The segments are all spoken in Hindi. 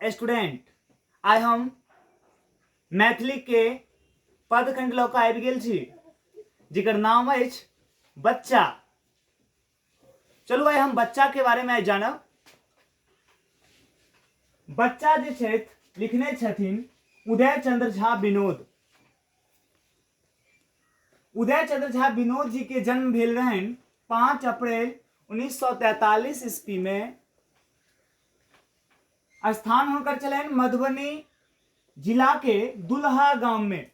स्टूडेंट आइ हम मैथिली के पदखंड लऽ कऽ आबि गेल छी जेकर नाम अछि बच्चा। चलू आइ हम बच्चा के बारे में जानब। बच्चा जे छथि लिखने छथिन उदय चंद्र झा विनोद। उदय चंद्र झा विनोद जी के जन्म भेल रहनि 5 अप्रैल 1943 ईस्वी में। स्थान हुनकर छलनि मधुबनी जिला के दुल्हा गांव में।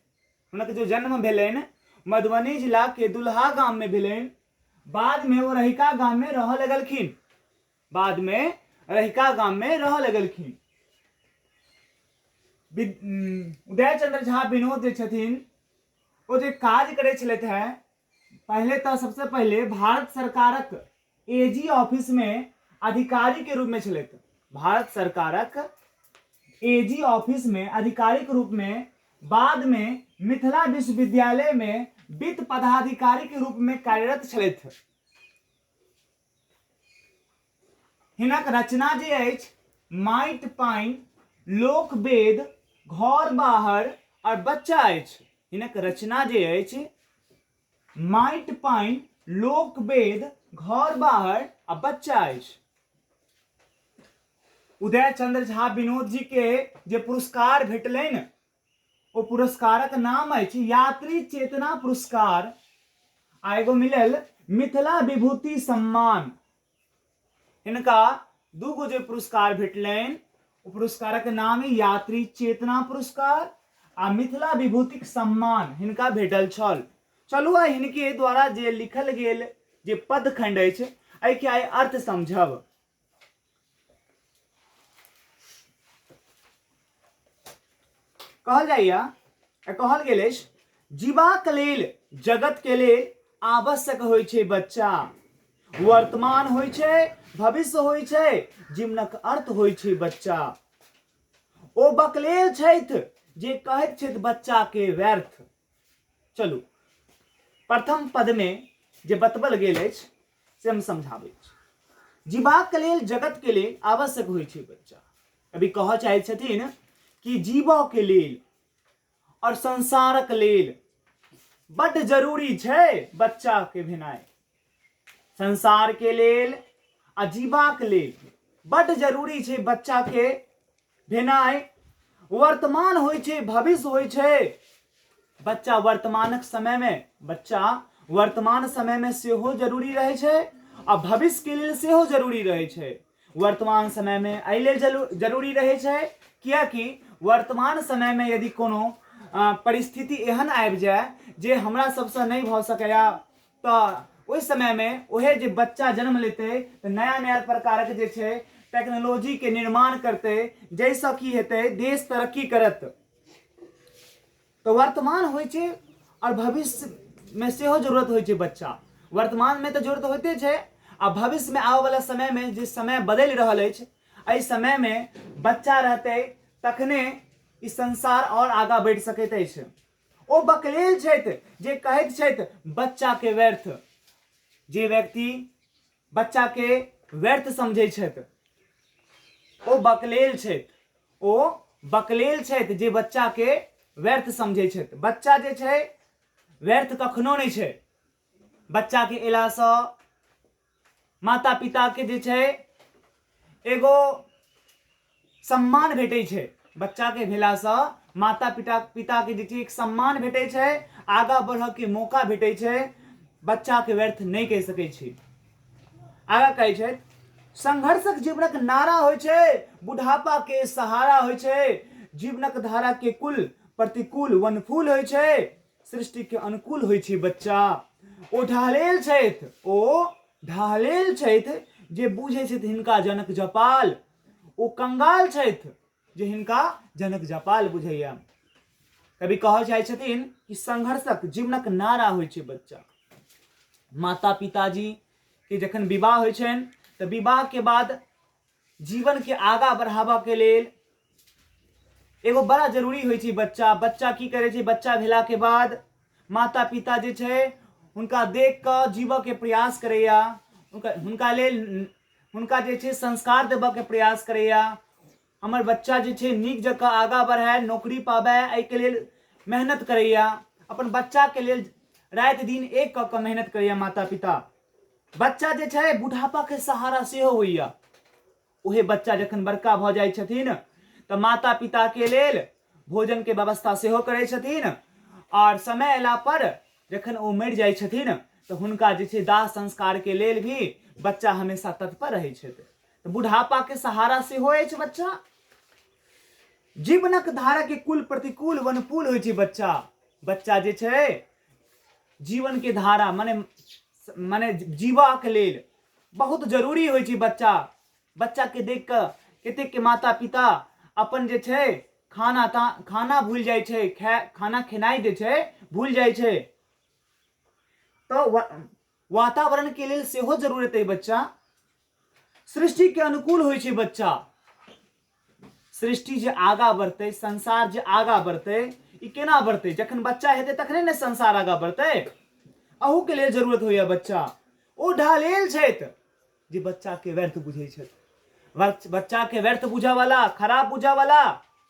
हुनकर जो जन्म भेलनि मधुबनी जिला के दुल्हा गांव में भेलनि। बाद में वो रहिका गांव में रह लगलखिन। उदय चंद्र झा विनोद जे छथिन वो जे काज करै छलथि है, पहले तो सबसे पहले भारत सरकारक एजी ऑफिस में अधिकारी के रूप में छलथि। भारत सरकारक एजी ऑफिस में आधिकारिक रूप में, बाद में मिथिला विश्वविद्यालय में वित्त पदाधिकारी के रूप में कार्यरत छलथि। हिनक रचना जे अछि माटि पानि लोक वेद घर बाहर और बच्चा अछि। हिनक रचना जे अछि माटि पानि लोक वेद घर बाहर आ बच्चा अछि। उदय चंद्र झा विनोद जी के जे पुरस्कार भेटलनि ओ पुरस्कारक नाम अछि यात्री चेतना पुरस्कार आ एगो मिलल मिथिला विभूति सम्मान। हिनका दूगो जे पुरस्कार भेटलनि ओ पुरस्कारक नाम है यात्री चेतना पुरस्कार आ मिथिला विभूतिक सम्मान हिनका भेटल छल। चलू आइ हिनके द्वारा जे लिखल गेल जे पदखंड अछि एहिके आइ अर्थ समझब। कहल गेल अछि जीवाक लेल जगत के लेल आवश्यक होइ छै बच्चा। वर्तमान होइ छै भविष्य होइ छै जीवनक अर्थ होइ छै बच्चा। ओ बकलेल छथि जे कहैत छथि बच्चा के व्यर्थ। चलू प्रथम पद में जे बतबल गेल अछि से हम समझाबै छी। जीवाक लेल जगत के लेल आवश्यक होइ छै बच्चा। अभी कहऽ चाहै छथिन कि जीवो के लेल और संसारक लेल बड्ड जरूरी छै बच्चा के भेनाइ। संसार के लेल आ जीवाक लेल बड्ड जरूरी छै बच्चा के भेनाइ। वर्तमान होइ छै भविष्य होइ छै। बच्चा वर्तमान समय में सेहो जरूरी रहे छै आ भविष्य के लेल सेहो जरूरी रहे छै। वर्तमान समय में एहि लेल जरूरी रहे छै कियाकि वर्तमान समय में यदि कोनो परिस्थिति एहन आबि जाए जे हमरा सबसे नहीं भऽ सकैया तऽ ओहि समय में ओहे जे बच्चा जन्म लेते तऽ नया नया प्रकारक जे छै टेक्नोलॉजी के निर्माण करते जैसे की हेतै देश तरक्की करत। तो वर्तमान होइ छै और भविष्य में सेहो जरूरत होइ छै बच्चा। वर्तमान में तो जरूरत होते छै आ भविष्य में आवे वाला समय में जे समय बदलि रहल अछि एहि समय में बच्चा रहते तखने ई संसार और आगा बढ़ि सकैत अछि। ओ बकलेल छथि जे कहैत छथि बच्चा के व्यर्थ। जे व्यक्ति बच्चा के व्यर्थ समझै छथि ओ बकलेल छथि। ओ बकलेल छथि जे बच्चा के व्यर्थ समझै छथि। बच्चा जे छै व्यर्थ कखनो नहीं छै। बच्चा के एला से माता पिता के जे छै एगो सम्मान भेटै छै। बच्चा के भेला से माता पिता के जे छै एक सम्मान भेटै छै, आगा बढ़ के मौका भेटै छै। बच्चा के व्यर्थ नहीं कह सकै छी। आगा कहै छै संघर्षक जीवनक नारा होइ छै बुढ़ापा के सहारा होइ छै। जीवनक धारा के कुल प्रतिकूल वनफूल होइ छै सृष्टि के अनुकूल होइ छै बच्चा। ओ ढालेल छथि जे बुझै छथि हिनका जनक जपाल। ओ कंगाल छथि जे हिनका जनक जपाल बुझैया। कभी कहऽ चाहै छथिन कि संघर्षक जीवनक नारा होइ छै बच्चा। माता पिताजी के जखन विवाह होइ छनि तऽ विवाह के बाद जीवन के आगा बढ़ाबऽ के लेल एगो बड़ा जरूरी होइ छै बच्चा। बच्चा की करे छै बच्चा भेला के बाद माता पिता जे छै हुनका देख कऽ जीवऽ के प्रयास करैया। हुनका लेल हुनका जे छै संस्कार देबऽ के प्रयास करैया। हमर बच्चा जे छै नीक जकाँ आगाँ बढ़ै, नौकरी पाबै, एहिके लेल मेहनत करैया, अपन बच्चा के लेल रात दिन एक कऽ कऽ मेहनत करैया माता पिता। बच्चा जे छै बुढ़ापा के सहारा सेहो होइया। उहे बच्चा जखन बड़का भऽ जाइ छथिन तऽ माता पिता के लेल भोजन के व्यवस्था सेहो करै छथिन, और समय अयला पर जखन ओ मरि जाइ छथिन तऽ हुनका जे छै दाह संस्कार के लेल भी बच्चा हमेशा तत्पर रहै छथि। तऽ बुढ़ापा के सहारा सेहो अछि बच्चा। जीवनक धारा के कुल प्रतिकूल वनपूल होइ छै बच्चा। बच्चा जे छै जीवन के धारा माने जीवा के लेल बहुत जरूरी होइ छै बच्चा। बच्चा के देख कऽ कतेक के माता पिता अपन जे छै खाना भूल जाइ छै, खाना खेनाइ जे छै भूल जाइ छै। तो वातावरण के लेल सेहो जरूरत है बच्चा। सृष्टि के अनुकूल होइ छै बच्चा। सृष्टि जे आगा बढ़तै, संसार जे आगा बढ़तै, ई केना बढ़तै? जखन बच्चा हेतै तखने ने संसार आगा बढ़तै। अहू के लेल जरूरत होइया बच्चा। ओ ढालेल छथि जे बच्चा के व्यर्थ बुझै छथि। बच्चा के व्यर्थ बुझा वाला, खराब बुझा वाला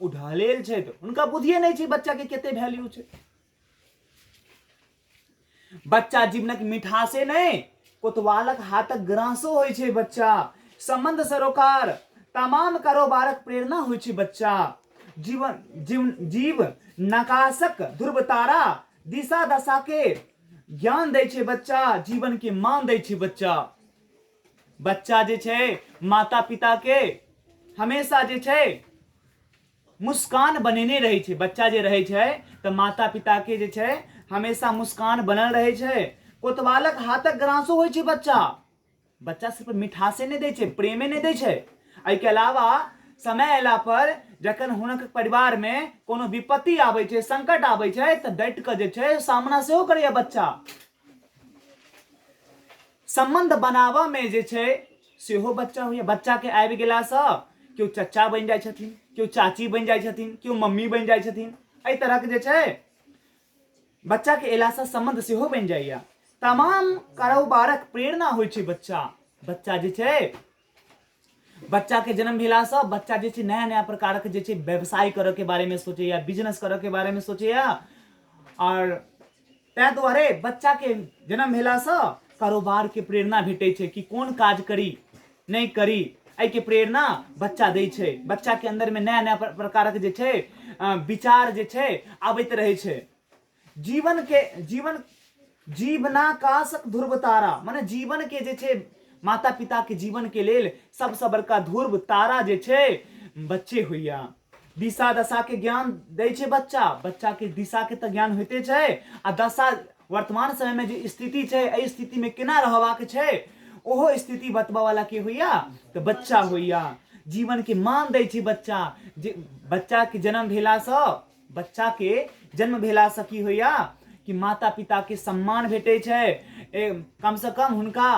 ओ ढालेल छथि। हुनका बुझिए नहीं छै बच्चा के कते वैल्यू छै। बच्चा जीवनक मिठासे नहीं, कोतवालक हाथक ग्रासो होइ छै बच्चा। संबंध सरोकार तमाम कारोबारक प्रेरणा होइ छै बच्चा। जीव नकाशक ध्रुव तारा दिशा दशा के ज्ञान दै छै बच्चा, जीवन के मान दै छै बच्चा। बच्चा जे छै माता पिता के हमेशा जे छै मुस्कान बनेने रहै छै। बच्चा जे रहै छै तऽ माता पिता के जे छै हमेशा मुस्कान बनल रहै छै। कोतवालक हाथक ग्रासो होइ छै बच्चा। बच्चा सिर्फ मिठासे नहीं दै छै, प्रेमे नहीं दै छै। एहिके अलावा समय अयला पर जखन हुनक परिवार में कोनो विपत्ति आबै छै, संकट आबै छै तऽ डट कऽ जे छै सामना सेहो करैया बच्चा। संबंध बनाबऽ में जे छै सेहो बच्चा होइया। बच्चा के आबि गेलासँ केओ चचा बनि जाइ छथिन, केओ चाची बनि जाइ छथिन, केओ मम्मी बनि जाइ छथिन। एहि तरह के जे छै बच्चा के अयलासँ संबंध सेहो बनि जाइया। तमाम कारोबारक प्रेरणा होइ छै बच्चा। बच्चा जे छै, बच्चा के जन्म भेलासँ बच्चा जे छै नया नया प्रकारक जे छै व्यवसाय करऽ के बारे में सोचैया, बिजनेस करऽ के बारे में सोचैया। और तै दुआरे बच्चा के जन्म भेलासँ कारोबार के प्रेरणा भेटै छै कि कोन काज करी नहीं करी। एहि के प्रेरणा बच्चा दै छै। बच्चा के अंदर में नया नया प्रकारक जे छै विचार जे छै आबैत रहै छै। जीवनाकाशक ध्रुव तारा माने जीवन के जे छै माता पिता के जीवन के लेल सबसे बड़का ध्रुव तारा जे छै बच्चे होइया। दिशा दशा के ज्ञान दै छै बच्चा। बच्चा के दिशा के तऽ ज्ञान होइते छै, आ दशा वर्तमान समय में जे स्थिति छै, एहि स्थिति में केना रहबाक छै ओहो स्थिति बतबऽ वाला के होइया तऽ बच्चा होइया। जीवन के मान दै छै बच्चा। बच्चा के जन्म भेलासँ, बच्चा के जन्म भेलासँ की होइया कि माता पिता के सम्मान भेटै छै। कम से कम हुनका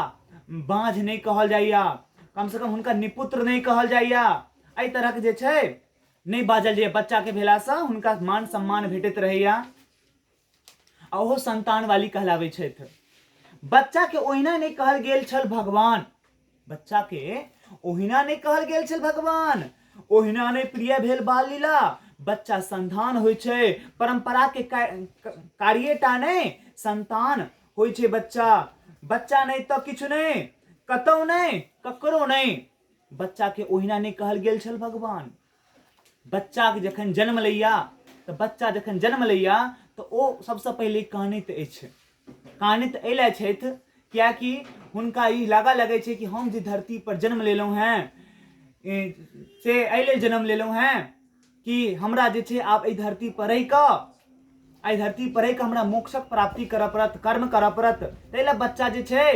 बाँझ नहीं कहल जाइया, कम से कम हुनका निपुत्र नहीं कहल जाइया। एहि तरह के जे छै नहीं बाजल जाइया। बच्चा के भेलासँ हुनका मान सम्मान भेटैत रहैया, आ ओहो संतान वाली कहलाबै छथि। बच्चा के ओहिना नहीं कहल गेल छल भगवान। बच्चा के ओहिना नहीं कहल गेल छल भगवान। ओहिना नहीं प्रिय भेल बाल लीला। बच्चा संतान होइ छै, परंपरा के कार्यटा नहीं संतान होइ छै बच्चा। बच्चा नहीं तो किछु नहीं, कतौ नहीं, ककरो नहीं। बच्चा के ओहिना नहीं कहल गेल छल भगवान। बच्चा के जखन जन्म लैया तऽ बच्चा जखन जन्म लैया तऽ ओ सबसँ पहिले कानैत अछि। कानैत एले छथि कियाकि हुनका ई लगै छै कि हम जे धरती पर जन्म लेलहुँ हैं से एहि लेल जन्म लेलहुँ हैं कि हमरा जे छै आब एहि धरती पर रहि कऽ हमरा मोक्षक प्राप्ति करऽ पड़त, कर्म करऽ पड़त। ताहि लए बच्चा जे छै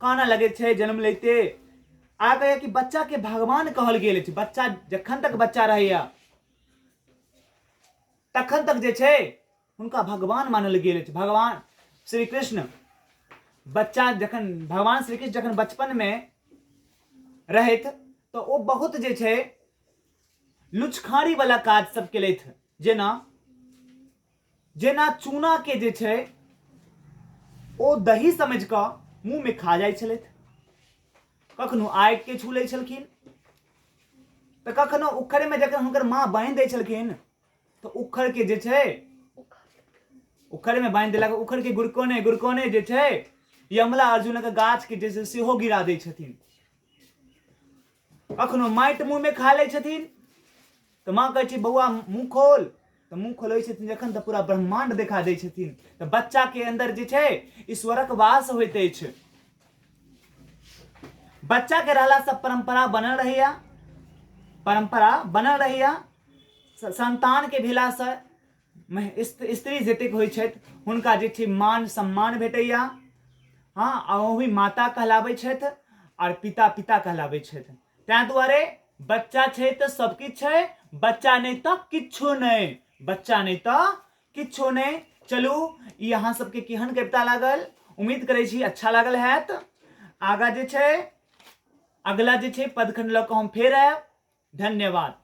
कानऽ लगै छै जन्म लैते। आ कहे कि बच्चा के भगवान कहल गेल अछि। बच्चा जखन तक बच्चा रहैया तखन तक जे छै हुनका भगवान मानल गेल अछि। भगवान श्री कृष्ण बच्चा जखन भगवान श्री कृष्ण जखन बचपन में रहैत तऽ ओ बहुत जे छै लुचखारी वाला काज सब केलथि। जेना चूना के जे छै ओ दही समझ कऽ मुंह में खा जाइ छलथि। कखनो आगि के छू लै छलखिन, तऽ कखनो उखड़िमे जखन हुनकर माँ बान्हि दै छलखिन तऽ उखड़के जे छै उखड़िमे बान्हि देलक, उखड़के गुड़कोने गुड़कोने जे छै यमला अर्जुनक गाछके जे छै सेहो गिरा दै छथिन। कखनो माटि मुँहमे खा लै छथिन तऽ माँ कहै छै बौआ मुँह खोल, तऽ मुँह खोलै छथिन जखन तऽ पूरा ब्रह्मांड देखा दै छथिन। तऽ बच्चाके अंदर जे छै ईश्वरक वास होइत अछि। बच्चाके रहलासँ परम्परा बनल रहैया, परम्परा बनल रहैया। संतानके भेलासँ स्त्री जतेक होइ छथि हुनका जे छै मान सम्मान भेटैया। हाँ, आ ओही माता कहलाबै छथि और पिता पिता कहलाबै छथि। तैं दुआरे बच्चा छै तऽ सब किछु छै, बच्चा नहीं तो किच्छो नहीं, बच्चा नहीं तो किच्छो नहीं। चलू ई अहाँ सबके केहन कविता लागल, उम्मीद करै छी अच्छा लागल हैत। आगा जे छै अगला जे छै पदखंड लऽ कऽ हम फेर आयब। धन्यवाद।